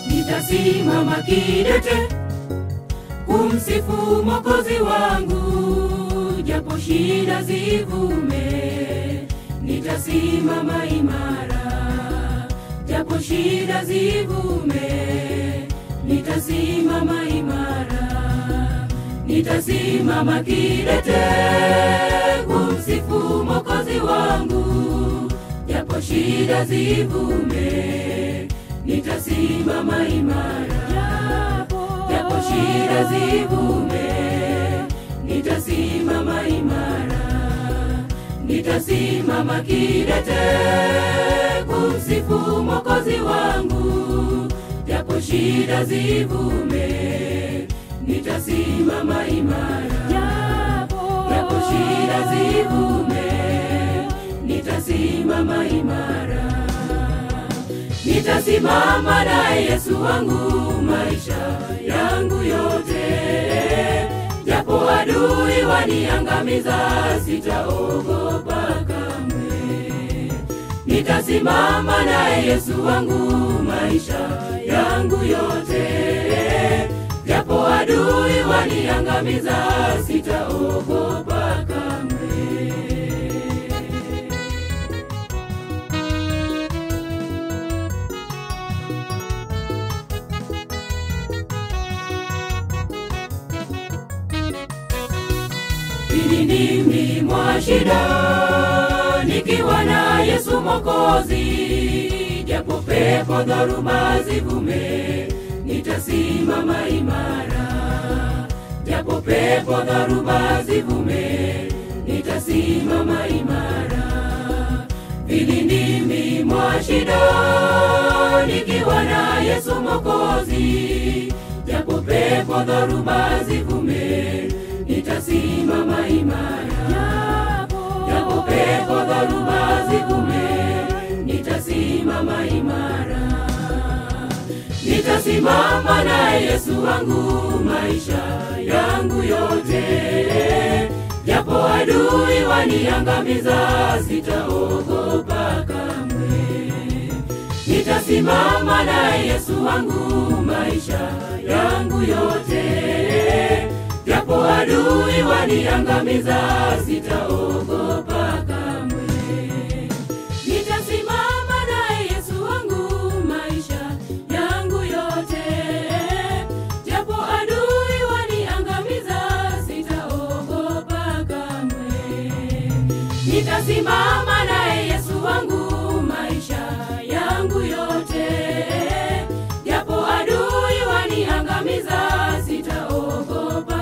Nitasimama kidete kumsifu Mwokozi wangu, japo shida zivume. Nitasimama imara, japo shida zivume. Nitasimama imara, nitasimama kidete kumsifu Mwokozi wangu, japo shida zivume. Nitasimama imara, japo shida zivume. Nitasimama imara, nitasimama kidete kumsifu Mwokozi wangu, japo shida zivume. Nitasimama imara, japo shida zivume. Nitasimama imara, nitasimama na Yesu wangu maisha yangu yote. Japo adui waniangamiza, sitaogopa kamwe. Nitasimama na Yesu wangu maisha yangu yote. Japo adui waniangamiza, sitaogopa kamwe. Kilindini mwa shida, nikiwa na Yesu Mwokozi, japo pepo dhoruba zivume. Nitasimama imara, japo pepo dhoruba zivume. Nitasimama imara. Kilindini mwa shida, nikiwa na Yesu Mwokozi, japo pepo dhoruba zivume. Nitasimama imara, japo pepo dhoruba zivume. Nitasimama imara, nitasimama na Yesu wangu maisha yangu yote. Japo adui waniangamiza, sitaogopa kamwe. Nitasimama na Yesu wangu maisha yangu yote. Japo adui waniangamiza, sitaogopa kamwe. Nitasimama na Yesu wangu maisha yangu yote. Japo adui waniangamiza, sitaogopa kamwe. Nitasimama na Yesu wangu maisha yangu yote. Japo adui waniangamiza, sitaogopa.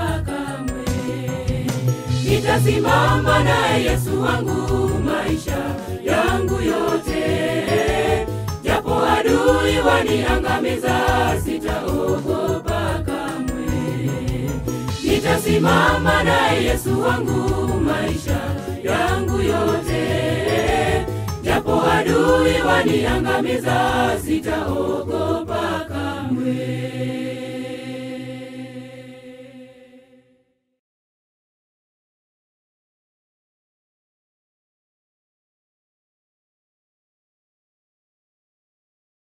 Nitasimama na Yesu wangu maisha yangu yote. Japo adui waniangamiza, sitaogopa kamwe. Nitasimama na Yesu wangu maisha yangu yote. Japo adui waniangamiza, sitaogopa.